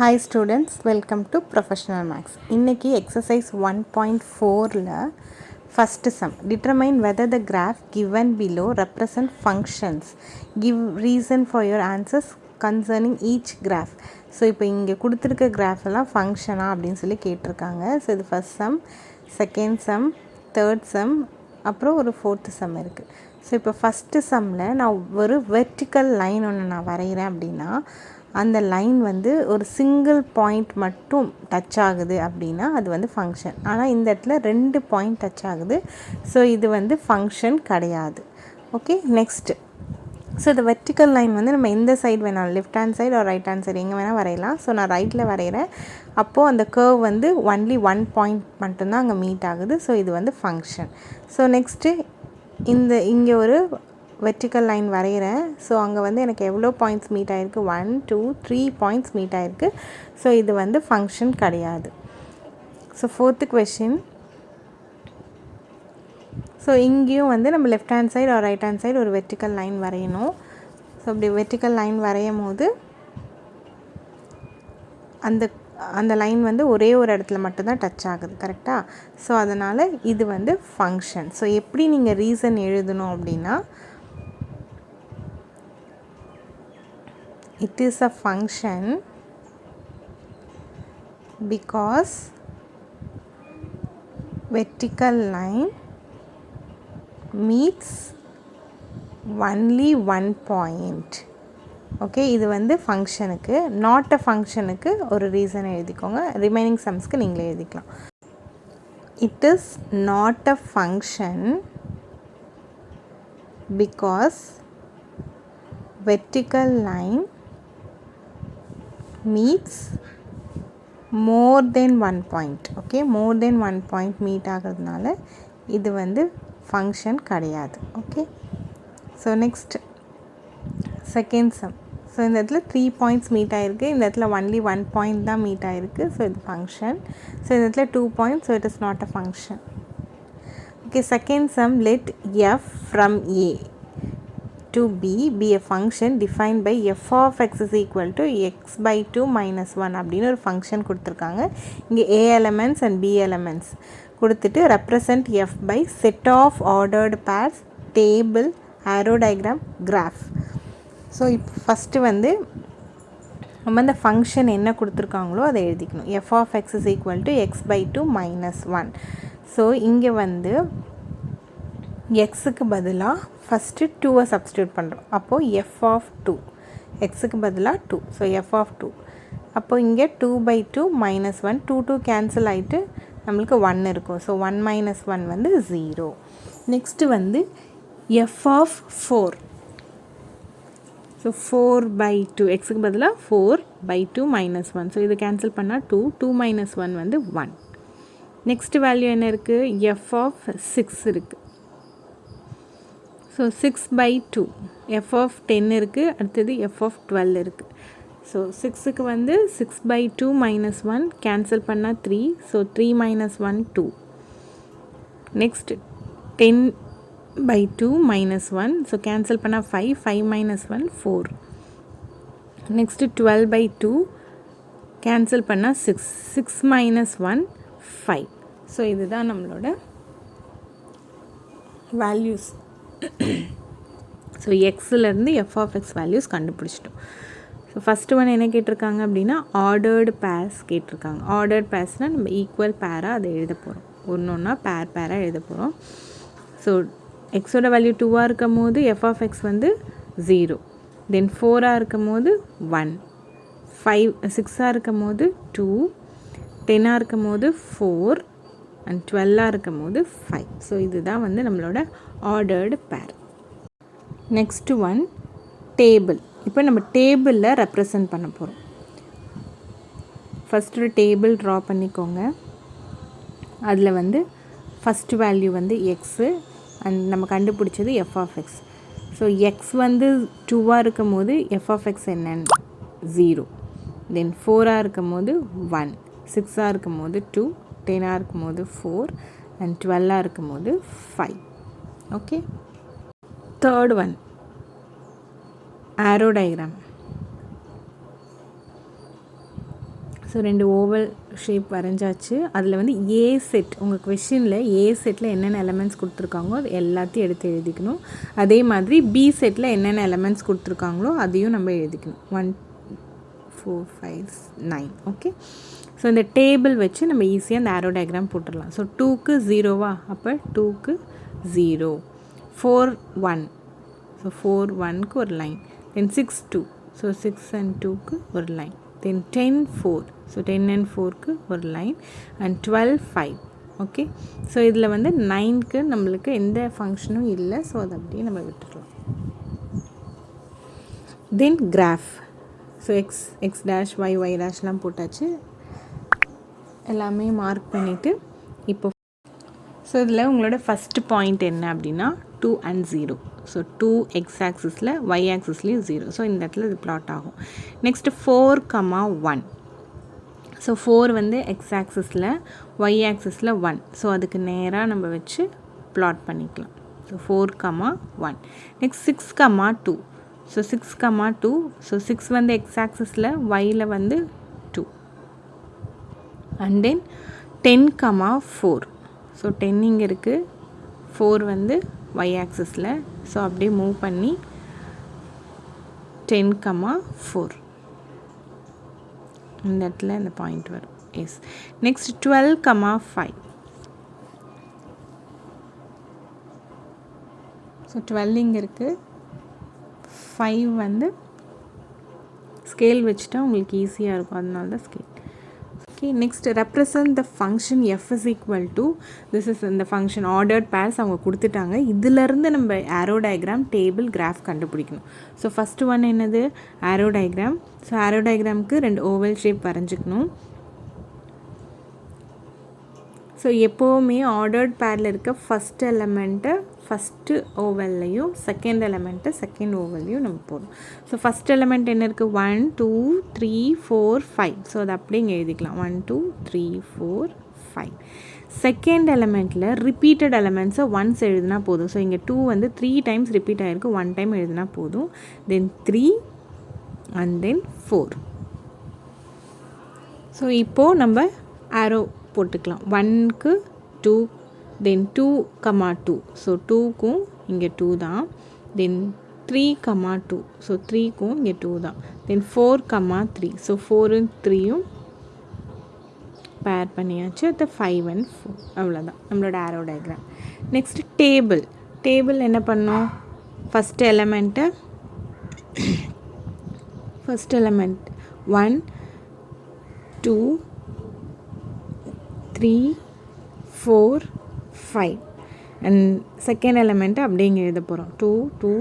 Hi students, welcome to Professional Maths. இன்னைக்கு exercise 1.4ல first sum. Determine whether the graph given below represent functions. Give reason for your answers concerning each graph. So இப்போ இங்கே கொடுத்துருக்க graph எல்லாம் ஃபங்க்ஷனா அப்படின்னு சொல்லி கேட்டிருக்காங்க. So இது first some, second sum, third sum, அப்புறம் ஒரு ஃபோர்த்து சம் இருக்குது. ஸோ இப்போ ஃபஸ்ட்டு சம்மில் நான் ஒரு வெர்டிக்கல் லைன் ஒன்று நான் வரைகிறேன் அப்படின்னா அந்த லைன் வந்து ஒரு சிங்கிள் பாயிண்ட் மட்டும் டச் ஆகுது அப்படின்னா அது வந்து ஃபங்க்ஷன். ஆனால் இந்த இடத்துல 2 பாயிண்ட் டச் ஆகுது. ஸோ இது வந்து ஃபங்க்ஷன் கிடையாது. Okay, next. ஸோ இந்த வெர்டிக்கல் லைன் வந்து நம்ம எந்த சைடு வேணாலும், லெஃப்ட் ஹேண்ட் சைடு ஒரு ரைட் ஹேண்ட் சைடு எங்கே வேணால் வரையலாம். ஸோ நான் ரைட்டில் வரைகிறேன். அப்போது அந்த கர்வ் வந்து ஒன்லி 1 பாயிண்ட் மட்டும்தான் அங்கே மீட் ஆகுது. ஸோ இது வந்து ஃபங்க்ஷன். ஸோ நெக்ஸ்ட்டு இங்கே ஒரு வெர்டிக்கல் லைன் வரைகிறேன். ஸோ அங்கே வந்து எனக்கு எவ்வளோ பாயிண்ட்ஸ் மீட் ஆகிருக்கு? 1 2 3 பாயிண்ட்ஸ் மீட் ஆகிருக்கு. ஸோ இது வந்து ஃபங்க்ஷன் கிடையாது. So fourth question. ஸோ இங்கேயும் வந்து நம்ம லெஃப்ட் ஹேண்ட் சைடு ஒரு ரைட் ஹேண்ட் சைடு ஒரு வெர்டிக்கல் லைன் வரையணும். ஸோ அப்படி வெர்டிக்கல் லைன் வரையும் போது அந்த லைன் வந்து ஒரே ஒரு இடத்துல மட்டும்தான் டச் ஆகுது, கரெக்டாக? ஸோ அதனால் இது வந்து ஃபங்க்ஷன். ஸோ எப்படி நீங்கள் ரீசன் எழுதணும் அப்படின்னா, it is a function because vertical line meets only one point. Okay, இது வந்து ஃபங்க்ஷனுக்கு. நாட் அ ஃபங்க்ஷனுக்கு ஒரு ரீசன் எழுதிக்கோங்க. ரிமைனிங் சம்ஸ்க்கு நீங்களே எழுதிக்கலாம். It is not a function because vertical line meets more than one point. okay, more than one point meet ஆகிறதுனால இது வந்து ஃபங்க்ஷன் கிடையாது. Okay, so next second sum. So இந்த இடத்துல 3 பாயிண்ட்ஸ் மீட் ஆகிருக்கு. இந்த இடத்துல ஒன்லி 1 பாயிண்ட் தான் மீட் ஆகிருக்கு. ஸோ இது ஃபங்க்ஷன். ஸோ இந்த இடத்துல 2 points. So it is not a function. Okay, second sum. Let f from a to be a function defined by f of x is equal to x by 2 minus 1 அப்படின்னு ஒரு function கொடுத்துருக்காங்க. இங்கே a elements and b elements கொடுத்துட்டு represent f by set of ordered pairs, table, arrow diagram, graph. So இப்போ first வந்து நம்ம அந்த function என்ன கொடுத்துருக்காங்களோ அதை எழுதிக்கணும். f of x is equal to x by 2 minus 1. So இங்கே வந்து எக்ஸுக்கு பதிலாக ஃபஸ்ட்டு 2 சப்ஸ்டியூட் பண்ணுறோம். அப்போது f of 2, எக்ஸுக்கு பதிலாக 2. So f of 2. அப்போது இங்கே 2 by 2 minus 1, 2 கேன்சல் ஆகிட்டு நம்மளுக்கு 1 இருக்கும். ஸோ 1 minus 1 வந்து 0. நெக்ஸ்ட்டு வந்து f of 4. ஸோ 4 by 2, எக்ஸுக்கு பதிலாக 4 by 2 minus 1. ஸோ இது கேன்சல் பண்ணால் 2, 2 minus 1 வந்து 1. நெக்ஸ்ட்டு வேல்யூ என்ன இருக்குது? f of 6 இருக்குது. ஸோ 6 by 2, f of 10 இருக்குது. அடுத்தது f of 12 இருக்குது. ஸோ 6க்கு வந்து 6 by 2 minus 1 கேன்சல் பண்ணால் 3. So 3 minus 1 2. Next 10 by 2 minus 1. So cancel பண்ணால் 5. 5 minus 1 4. நெக்ஸ்ட்டு 12 by 2 கேன்சல் பண்ணால் 6. 6 minus 1 5. ஸோ இதுதான் நம்மளோட வேல்யூஸ். ஸோ எக்ஸிலேருந்து f of x வேல்யூஸ் கண்டுபிடிச்சிட்டோம். ஸோ ஃபஸ்ட்டு ஒன் என்ன கேட்டிருக்காங்க அப்படின்னா ஆர்டர்டு பேர்ஸ் கேட்டிருக்காங்க. ஆர்டர்டு பேர்ஸ்னால் நம்ம ஈக்குவல் பேராக அதை எழுத போகிறோம். ஒன்றா பேராக எழுத போகிறோம். ஸோ எக்ஸோட வேல்யூ 2ஆக இருக்கும் போது f of x வந்து 0. தென் 4ஆக இருக்கும் போது 1, 5 6ஆக இருக்கும் போது 2, 10ஆக இருக்கும் போது 4 அண்ட் 12ஆக இருக்கும் போது 5. ஸோ இதுதான் வந்து நம்மளோட ஆர்டர்டு பேர். Next one table. இப்போ நம்ம டேபிளில் ரெப்ரசன்ட் பண்ண போகிறோம். ஃபஸ்ட்டு ஒரு டேபிள் ட்ரா பண்ணிக்கோங்க. அதில் வந்து ஃபஸ்ட்டு வேல்யூ வந்து எக்ஸு அண்ட் நம்ம கண்டுபிடிச்சது f of x. So X வந்து 2ஆக இருக்கும் போது f of x என்னன்னு 0. தென் 4ஆக இருக்கும் போது 1, 6ஆக இருக்கும் போது 2, 10ஆக இருக்கும் போது 4 அண்ட் 12ஆக இருக்கும் போது 5. Okay, third one arrow diagram. So 2 oval shape வரைஞ்சாச்சு. அதில் வந்து ஏ செட், உங்கள் கொஷினில் ஏ செட்டில் என்னென்ன எலமெண்ட்ஸ் கொடுத்துருக்காங்களோ அது எல்லாத்தையும் எடுத்து எழுதிக்கணும். அதே மாதிரி பி செட்டில் என்னென்ன எலமெண்ட்ஸ் கொடுத்துருக்காங்களோ அதையும் நம்ம எழுதிக்கணும். 1 4 5 9. ஓகே. ஸோ இந்த டேபிள் வச்சு நம்ம ஈஸியாக அந்த ஆரோ டயக்ராம் போட்டுடலாம். ஸோ 2க்கு 0வா, அப்போ 2க்கு 0. 4 1, ஸோ 4 1க்கு ஒரு லைன். தென் 6 2, ஸோ 6 and 2க்கு ஒரு லைன். தென் 10 4, ஸோ 10 and 4க்கு ஒரு லைன். அண்ட் 12 5. ஓகே. ஸோ இதில் வந்து 9க்கு நம்மளுக்கு எந்த ஃபங்க்ஷனும் இல்லை, ஸோ அதை அப்படியே நம்ம விட்டுடலாம். Then graph. So X dash Y டேஷ்லாம் போட்டாச்சு, எல்லாமே மார்க் பண்ணிவிட்டு இப்போ ஸோ இதில் உங்களோட ஃபஸ்ட்டு பாயிண்ட் என்ன அப்படின்னா 2 and 0. ஸோ 2 எக்ஸ் ஆக்சிஸில் ஒய் ஆக்சிஸ்லேயும் 0. ஸோ இந்த இடத்துல இது பிளாட் ஆகும். நெக்ஸ்ட்டு 4, 1. ஸோ 4 வந்து எக்ஸ் ஆக்சிஸில் ஒய் ஆக்சிஸில் 1. ஸோ அதுக்கு நேராக நம்ம வச்சு பிளாட் பண்ணிக்கலாம். ஸோ 4, 1. நெக்ஸ்ட் 6, 2. ஸோ 6, 2. ஸோ 6 வந்து எக்ஸ் ஆக்சிஸில் ஒயில் வந்து 2. And then 10, 4. ஸோ 10 இங்கே இருக்குது, 4 வந்து ஒய் ஆக்சிஸில். ஸோ அப்படியே மூவ் பண்ணி 10, 4 இந்த இடத்துல இந்த பாயிண்ட் வரும். எஸ். நெக்ஸ்ட் 12, 5. ஸோ 12 இங்கே இருக்குது, 5 வந்து ஸ்கேல் வச்சுட்டா உங்களுக்கு ஈஸியாக இருக்கும், அதனால தான் scale. Okay, next represent the function f is equal to, this is இந்த function ordered pairs அவங்க கொடுத்துட்டாங்க. இதிலிருந்து நம்ம arrow diagram, table, graph கண்டுபிடிக்கணும். ஸோ ஃபஸ்ட்டு ஒன் என்னது, arrow diagram. ஸோ arrow diagramக்கு 2 oval shape வரைஞ்சிக்கணும். ஸோ எப்போவுமே ஆர்டர்ட் பேரில் இருக்க ஃபஸ்ட் எலமெண்ட்டை ஃபஸ்ட்டு ஓவல்லையும் செகண்ட் எலமெண்ட்டை செகண்ட் ஓவல்லையும் நம்ம போடணும். ஸோ ஃபஸ்ட் எலமெண்ட் என்ன இருக்குது, 1 2 3 4 5. ஸோ அதை அப்படியே இங்கே எழுதிக்கலாம், 1 2 3 4 5. செகண்ட் எலமெண்ட்டில் ரிப்பீட்டட் எலமெண்ட்ஸை ஒன்ஸ் எழுதினா போதும். ஸோ இங்கே 2 வந்து 3 டைம்ஸ் ரிப்பீட் ஆகிருக்கு, 1 டைம் எழுதினா போதும். தென் 3 அண்ட் தென் 4. ஸோ இப்போது நம்ம ஆரோ போட்டுக்கலாம். 1க்கு 2, தென் 2, 2. ஸோ 2க்கும் இங்கே 2 தான். தென் 3, 2. ஸோ 3க்கும் இங்கே 2 தான். தென் 4, 3. ஸோ 4 3யும் பேர் பண்ணியாச்சு. அது 5 and 4. அவ்வளோதான் நம்மளோட arrow diagram. Next table. Table என்ன பண்ணோம், ஃபஸ்ட் எலமெண்ட் 1 2 3 4 5 அண்ட் செகண்ட் எலமெண்ட்டை அப்படியே இங்கே எழுத போகிறோம், 2 2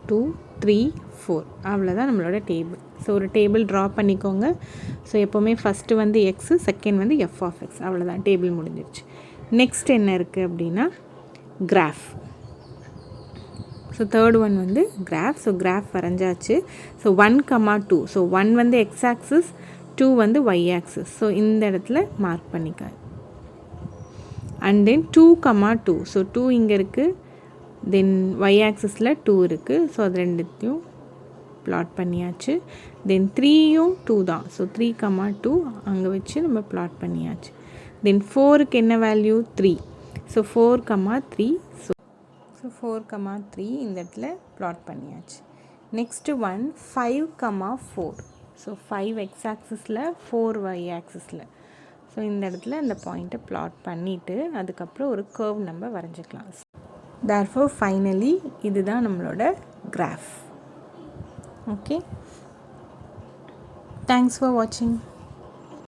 2 3 4. அவ்வளோதான் நம்மளோட டேபிள். ஸோ ஒரு டேபிள் ட்ரா பண்ணிக்கோங்க. ஸோ எப்போவுமே ஃபஸ்ட்டு வந்து எக்ஸு, செகண்ட் வந்து எஃப் ஆஃப் எக்ஸ். அவ்வளோதான், டேபிள் முடிஞ்சிருச்சு. நெக்ஸ்ட் என்ன இருக்குது அப்படின்னா கிராஃப். ஸோ தேர்ட் ஒன் வந்து கிராஃப். ஸோ கிராஃப் வரைஞ்சாச்சு. ஸோ 1, 2. ஸோ 1 வந்து எக்ஸ் ஆக்சிஸ், 2 வந்து ஒய் ஆக்சிஸ். ஸோ இந்த இடத்துல மார்க் பண்ணிக்க. And then 2, 2. ஸோ 2 இங்கே இருக்குது, தென் ஒய் ஆக்சிஸில் 2 இருக்குது. ஸோ அது ரெண்டுத்தையும் ப்ளாட் பண்ணியாச்சு. தென் 3யும் 2 தான். ஸோ 3, 2 அங்கே வச்சு நம்ம ப்ளாட் பண்ணியாச்சு. தென் 4க்கு என்ன வேல்யூ, 3. ஸோ 4, 3. ஸோ 4, 3 இந்த இடத்துல ப்ளாட் பண்ணியாச்சு. Next one 5, 4. ஸோ 5 எக்ஸ் ஆக்சிஸில், 4 ஒய் ஆக்சிஸில். ஸோ இந்த இடத்துல இந்த பாயிண்ட்டை ப்ளாட் பண்ணிவிட்டு அதுக்கப்புறம் ஒரு கர்வ் நம்ம வரைஞ்சிக்கலாம். தேர்ஃபோர் ஃபைனலி இதுதான் நம்மளோட கிராஃப். ஓகே, தேங்க்ஸ் ஃபார் வாட்சிங்.